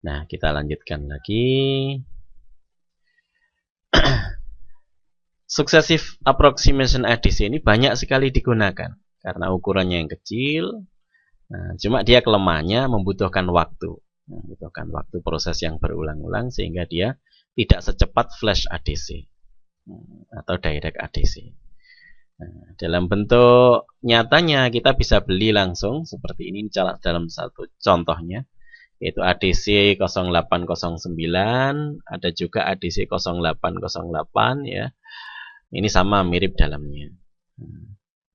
Nah, kita lanjutkan lagi. Successive approximation ADC ini banyak sekali digunakan karena ukurannya yang kecil. Nah, cuma dia kelemahannya membutuhkan waktu. Membutuhkan waktu proses yang berulang-ulang sehingga dia tidak secepat flash ADC atau direct ADC. Nah, dalam bentuk nyatanya kita bisa beli langsung seperti ini dalam satu contohnya, yaitu ADC 0809, ada juga ADC 0808 ya. Ini sama mirip dalamnya.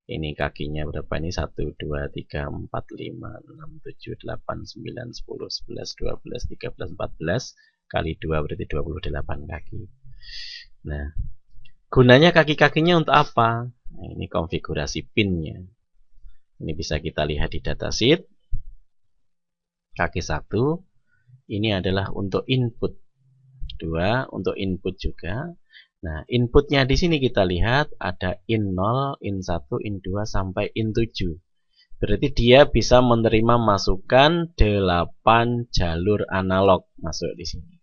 Ini kakinya berapa ini? 1, 2, 3, 4, 5, 6, 7, 8, 9, 10, 11, 12, 13, 14 kali 2 berarti 28 kaki. Nah, gunanya kaki-kakinya untuk apa? Nah, ini konfigurasi pinnya. Ini bisa kita lihat di datasheet. Kaki 1 ini adalah untuk input. 2 untuk input juga. Nah, inputnya di sini kita lihat ada in 0, in 1, in 2 sampai in 7. Berarti dia bisa menerima masukan 8 jalur analog masuk di sini.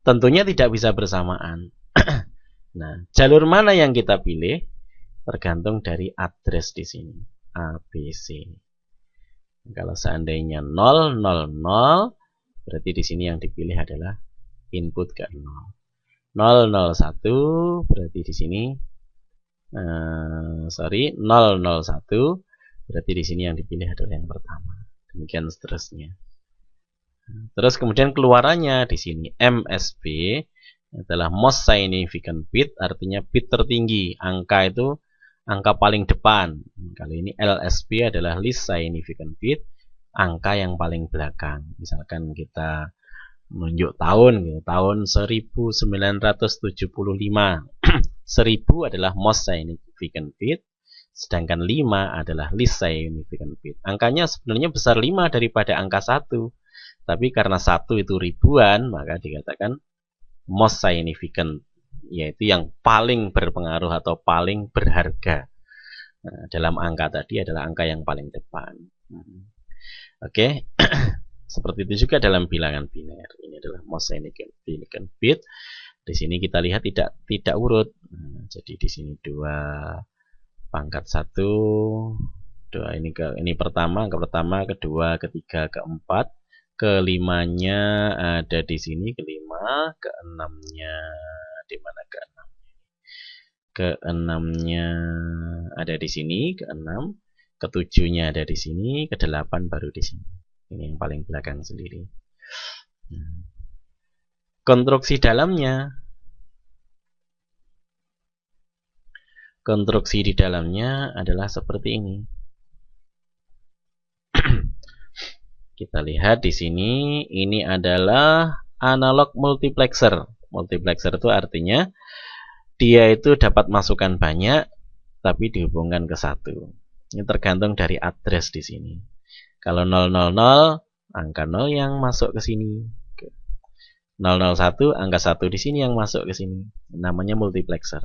Tentunya tidak bisa bersamaan. Nah, jalur mana yang kita pilih tergantung dari address di sini, ABC. Kalau seandainya 0, 0, 0, berarti di sini yang dipilih adalah input ke 0. 001 berarti di sini 001 berarti di sini yang dipilih adalah yang pertama. Demikian seterusnya. Terus kemudian keluarannya di sini MSB adalah most significant bit, artinya bit tertinggi. Angka itu angka paling depan. Kali ini LSB adalah least significant bit, angka yang paling belakang. Misalkan kita menunjuk tahun gitu, tahun 1975. 1000 adalah most significant bit, sedangkan 5 adalah least significant bit. Angkanya sebenarnya besar 5 daripada angka 1, tapi karena 1 itu ribuan, maka dikatakan most significant, yaitu yang paling berpengaruh atau paling berharga. Nah, dalam angka tadi adalah angka yang paling depan. Oke. Seperti itu juga dalam bilangan biner. Ini adalah most significant bit. Di sini kita lihat tidak urut. Nah, jadi di sini 2 pangkat 1, 2 ini pertama, kedua, ketiga, keempat, kelimanya ada di sini, kelima, keenamnya di mana keenam? Keenamnya ada di sini, keenam, ketujuhnya ada di sini, kedelapan baru di sini. Ini yang paling belakang sendiri. Konstruksi dalamnya. Konstruksi di dalamnya adalah seperti ini. Kita lihat di sini, ini adalah analog multiplexer. Multiplexer itu artinya dia itu dapat masukan banyak, tapi dihubungkan ke 1. Ini tergantung dari address di sini. Kalau 000, angka 0 yang masuk ke sini. 001, angka 1 di sini yang masuk ke sini. Namanya multiplexer.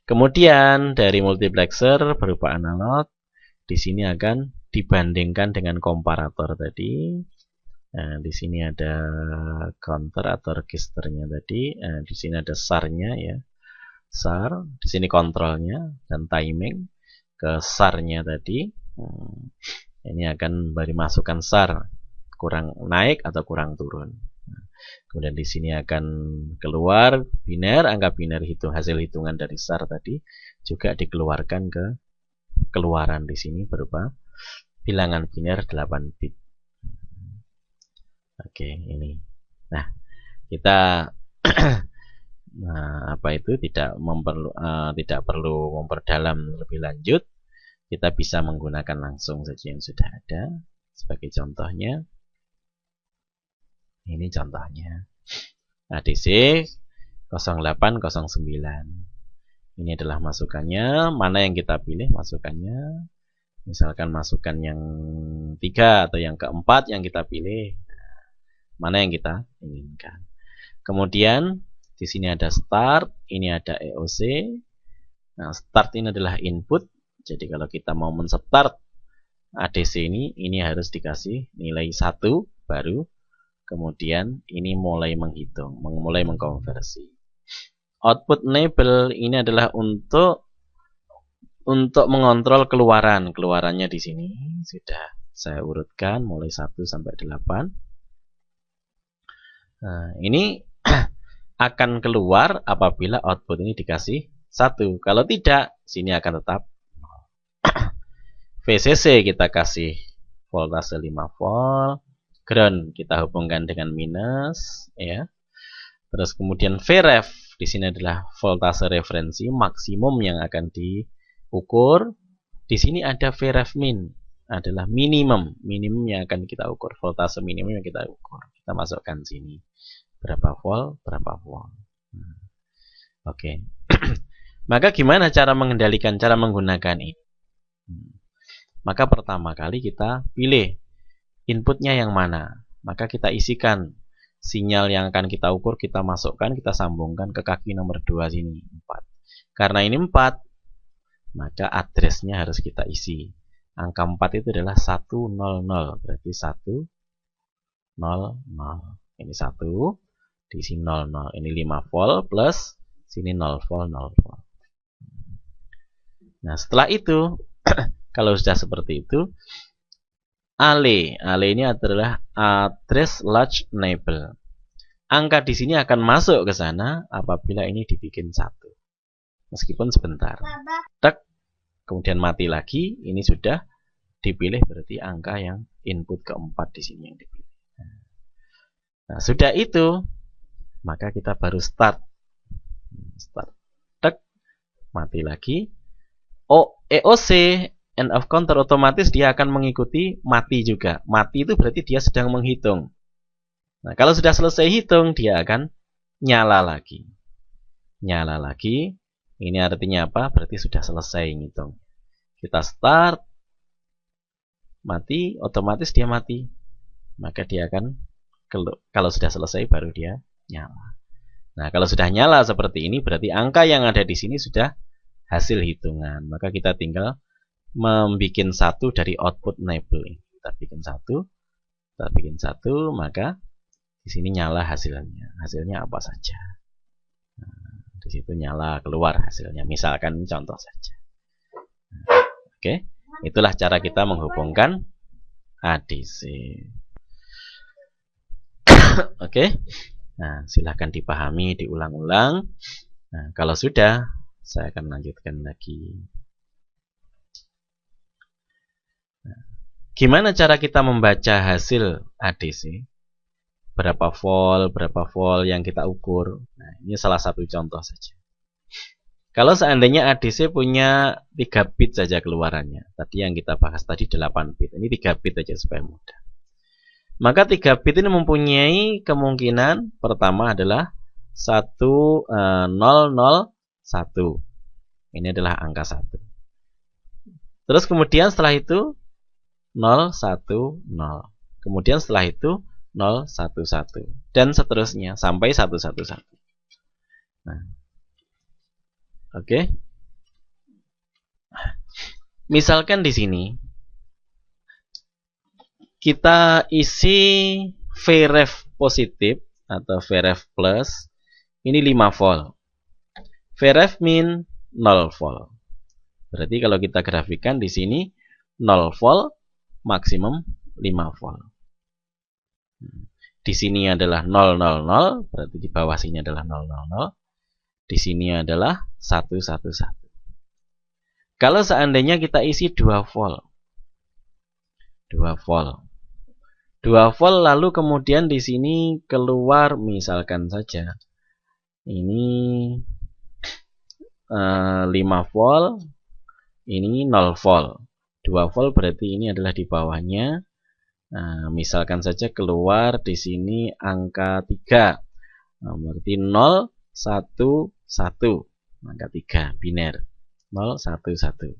Kemudian dari multiplexer berupa analog, di sini akan dibandingkan dengan komparator tadi. Nah, di sini ada counter atau registernya tadi. Nah, di sini ada SAR-nya ya. SAR, di sini kontrolnya dan timing ke SAR-nya tadi. Ini akan beri masukan SAR kurang naik atau kurang turun. Kemudian di sini akan keluar biner, angka biner hasil hitungan dari SAR tadi juga dikeluarkan ke keluaran di sini berupa bilangan biner 8 bit. Oke, ini. Nah, kita nah, apa itu tidak perlu memperdalam lebih lanjut. Kita bisa menggunakan langsung saja yang sudah ada. Sebagai contohnya, ini contohnya ADC 0809. Ini adalah masukannya. Mana yang kita pilih masukannya? Misalkan masukan yang 3 atau yang keempat yang kita pilih. Mana yang kita inginkan. Kemudian di sini ada start, ini ada EOC. Nah, start ini adalah input. Jadi kalau kita mau men-start ADC ini harus dikasih nilai 1. baru kemudian ini mulai menghitung, mulai mengkonversi. Output enable ini adalah untuk mengontrol keluarannya di sini sudah saya urutkan mulai 1 sampai 8. Nah, ini akan keluar apabila output ini dikasih 1. Kalau tidak, sini akan tetap VCC kita kasih voltase 5 volt, ground kita hubungkan dengan minus, ya. Terus kemudian VREF di sini adalah voltase referensi maksimum yang akan diukur. Di sini ada VREF min adalah minimum yang akan kita ukur, voltase minimum yang kita ukur. Kita masukkan sini berapa volt. Oke. Maka gimana cara mengendalikan, cara menggunakan ini? Maka pertama kali kita pilih inputnya yang mana. Maka kita isikan sinyal yang akan kita ukur, kita masukkan, kita sambungkan ke kaki nomor 2 sini, 4. Karena ini 4, maka addressnya harus kita isi. Angka 4 itu adalah 100, berarti 100. Ini 1, di sini 00. Ini 5 volt plus sini 0 volt. Nah, setelah itu kalau sudah seperti itu, ALE ini adalah address large enable. Angka di sini akan masuk ke sana apabila ini dibikin 1. Meskipun sebentar. Tek, kemudian mati lagi, ini sudah dipilih berarti angka yang input keempat di sini yang dipilih. Nah, sudah itu, maka kita baru start. Tek, mati lagi. EOC end of counter otomatis dia akan mengikuti mati juga. Mati itu berarti dia sedang menghitung. Nah, kalau sudah selesai hitung, dia akan nyala lagi. Nyala lagi. Ini artinya apa? Berarti sudah selesai ngitung. Kita start. Mati, otomatis dia mati. Maka dia akan, kalau sudah selesai baru dia nyala. Nah, kalau sudah nyala seperti ini, berarti angka yang ada di sini sudah hasil hitungan. Maka kita tinggal membuat 1 dari output enable. Kita bikin 1, maka di sini nyala hasilnya. Hasilnya apa saja? Nah, di situ nyala keluar hasilnya. Misalkan contoh saja. Oke, itulah cara kita menghubungkan ADC. Oke. Nah, silahkan dipahami, diulang-ulang. Nah, kalau sudah, saya akan lanjutkan lagi. Nah, gimana cara kita membaca hasil ADC? Berapa volt yang kita ukur? Nah, ini salah satu contoh saja. Kalau seandainya ADC punya 3 bit saja keluarannya, tadi yang kita bahas tadi 8 bit, ini 3 bit saja supaya mudah. Maka 3 bit ini mempunyai kemungkinan pertama adalah 1001. Ini adalah angka 1. Terus kemudian setelah itu 010. Kemudian setelah itu 011 dan seterusnya sampai 111. Nah, oke. Misalkan di sini kita isi VREF positif atau VREF plus ini 5 volt. VREF min 0 volt. Berarti kalau kita grafikan di sini 0 volt maksimum 5 volt. Di sini adalah 000, berarti di bawah sini adalah 000. Di sini adalah 111. Kalau seandainya kita isi 2 volt. 2 volt lalu kemudian di sini keluar misalkan saja ini 5 volt, ini 0 volt. 2 volt berarti ini adalah di bawahnya. Nah, misalkan saja keluar di sini angka 3. Nah, berarti 0, 1, 1. Angka 3 biner. 0, 1, 1.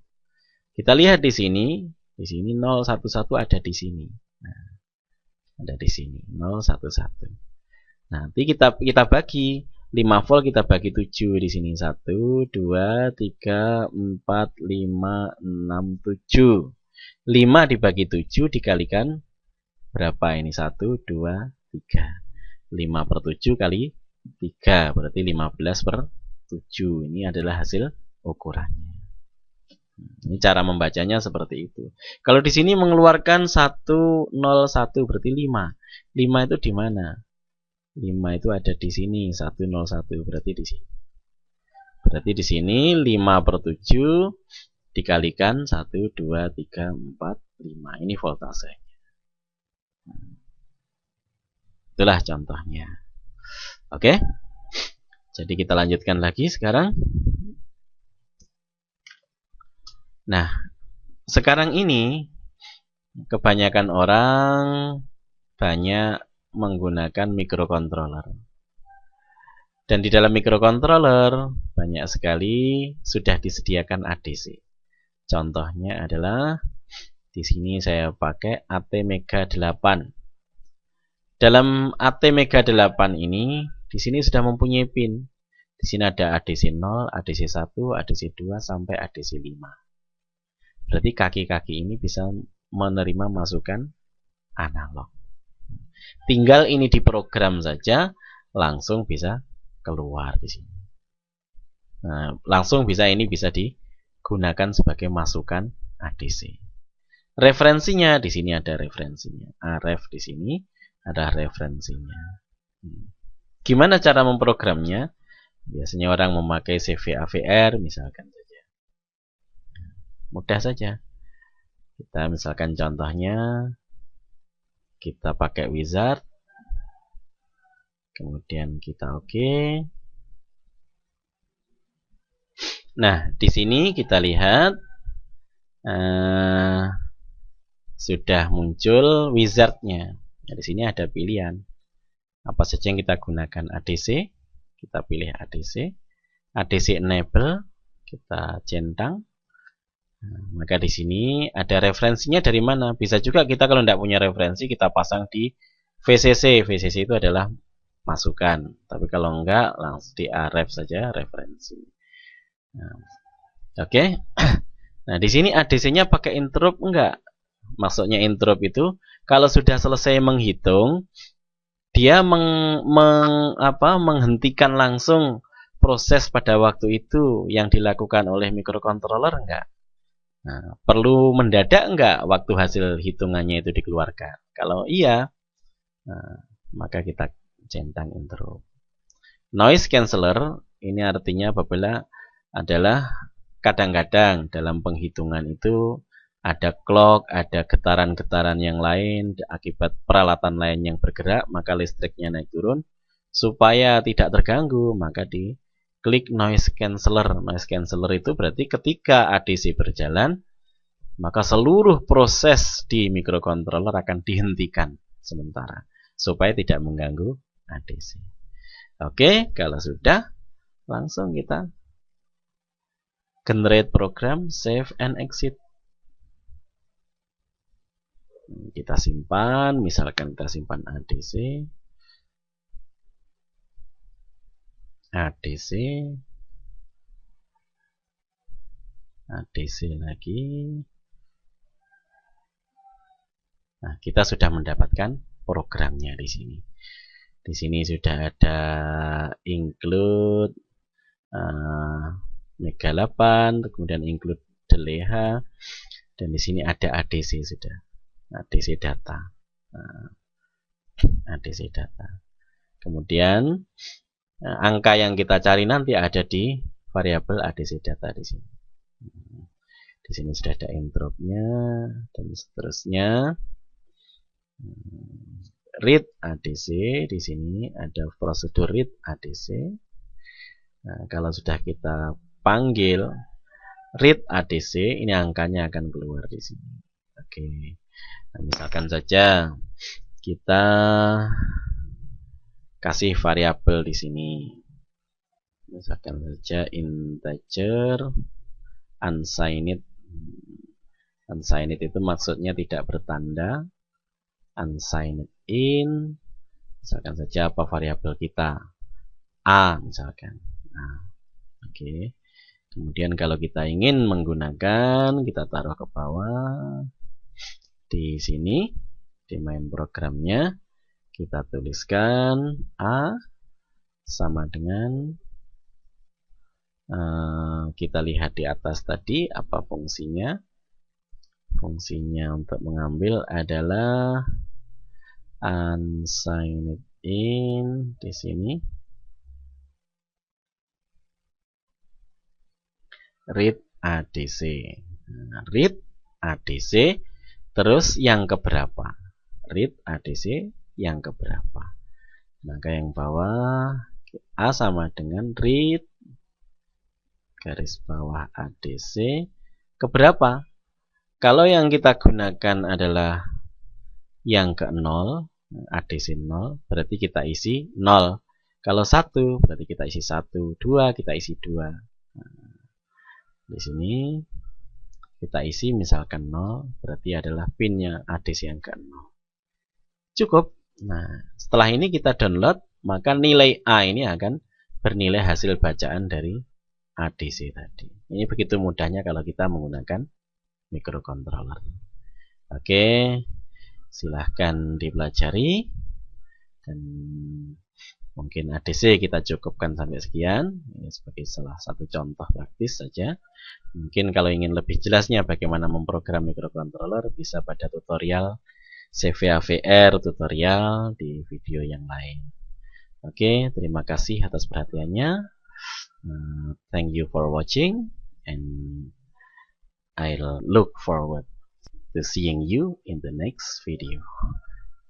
Kita lihat di sini 0, 1, 1 ada di sini. Nah, ada di sini 0, 1, 1. Nanti kita bagi 5 volt kita bagi 7 di sini 1, 2, 3, 4, 5, 6, 7. 5 dibagi 7 dikalikan berapa ini? 1, 2, 3. 5/7 kali 3 berarti 15/7. Ini adalah hasil ukurannya. Ini cara membacanya seperti itu. Kalau di sini mengeluarkan 101 berarti 5. 5 itu di mana? 5 itu ada di sini. 101 berarti di sini. Berarti di sini 5/7 dikalikan 1, 2, 3, 4, 5. Ini voltasenya. Itulah contohnya. Oke. Jadi kita lanjutkan lagi sekarang. Nah, sekarang ini kebanyakan orang banyak menggunakan microcontroller. Dan di dalam microcontroller banyak sekali sudah disediakan ADC. Contohnya adalah di sini saya pakai ATmega 8. Dalam ATmega 8 ini di sini sudah mempunyai pin. Di sini ada ADC 0, ADC 1, ADC 2 sampai ADC 5. Berarti kaki-kaki ini bisa menerima masukan analog. Tinggal ini diprogram saja, langsung bisa keluar di sini. Nah, langsung bisa digunakan sebagai masukan ADC. Referensinya di sini ada referensinya. RF di sini ada referensinya. Gimana cara memprogramnya? Biasanya orang memakai CVAVR misalkan saja. Mudah saja. Kita misalkan contohnya kita pakai wizard. Kemudian kita oke. Nah, di sini kita lihat sudah muncul wizardnya. Nah, di sini ada pilihan. Apa saja yang kita gunakan? ADC, kita pilih ADC. ADC enable, kita centang. Nah, maka di sini ada referensinya dari mana? Bisa juga kita kalau tidak punya referensi, kita pasang di VCC. VCC itu adalah masukan. Tapi kalau enggak, langsung di RF saja referensi. Nah, oke. Nah, di sini ADC-nya pakai interrupt enggak? Maksudnya interrupt itu kalau sudah selesai menghitung, dia menghentikan langsung proses pada waktu itu yang dilakukan oleh microcontroller enggak? Nah, perlu mendadak enggak waktu hasil hitungannya itu dikeluarkan? Kalau iya, nah, maka kita centang interrupt. Noise canceller ini artinya apabila adalah kadang-kadang dalam penghitungan itu ada clock, ada getaran-getaran yang lain akibat peralatan lain yang bergerak, maka listriknya naik turun. Supaya tidak terganggu, maka diklik noise canceller. Noise canceller itu berarti ketika ADC berjalan, maka seluruh proses di microcontroller akan dihentikan sementara supaya tidak mengganggu ADC. Oke, kalau sudah, langsung kita generate program, save and exit. Kita simpan, misalkan kita simpan ADC, ADC lagi. Nah, kita sudah mendapatkan programnya di sini. Di sini sudah ada include Mega 8, kemudian include DLH, dan di sini ada ADC sudah. ADC data. ADC data. Kemudian angka yang kita cari nanti ada di variabel ADC data di sini. Di sini sudah ada interrupt-nya dan seterusnya. Read ADC, di sini ada prosedur read ADC. Nah, kalau sudah kita panggil read ADC, ini angkanya akan keluar di sini. Oke. Nah, misalkan saja kita kasih variabel di sini. Misalkan saja integer unsigned. Unsigned itu maksudnya tidak bertanda. Unsigned in, misalkan saja apa variabel kita? A misalkan. Nah, oke. Kemudian kalau kita ingin menggunakan, kita taruh ke bawah. Di sini Di main programnya kita tuliskan A sama dengan kita lihat di atas tadi apa fungsinya. Fungsinya untuk mengambil adalah unsigned in di sini. Read ADC. Read ADC terus yang keberapa? Read ADC yang keberapa? Maka yang bawah A sama dengan read garis bawah ADC keberapa? Kalau yang kita gunakan adalah yang ke 0, ADC 0, berarti kita isi 0. Kalau 1, berarti kita isi 1. 2, kita isi 2. Nah, di sini kita isi misalkan 0, berarti adalah pinnya ADC yang ke 0. Cukup. Nah, setelah ini kita download, maka nilai A ini akan bernilai hasil bacaan dari ADC tadi. Ini begitu mudahnya kalau kita menggunakan microcontroller. Oke, silahkan dipelajari. Dan mungkin ADC kita cukupkan sampai sekian. Ini sebagai salah satu contoh praktis saja. Mungkin kalau ingin lebih jelasnya bagaimana memprogram microcontroller, bisa pada tutorial CVA/VR tutorial di video yang lain. Oke, terima kasih atas perhatiannya. Thank you for watching, and I'll look forward to seeing you in the next video.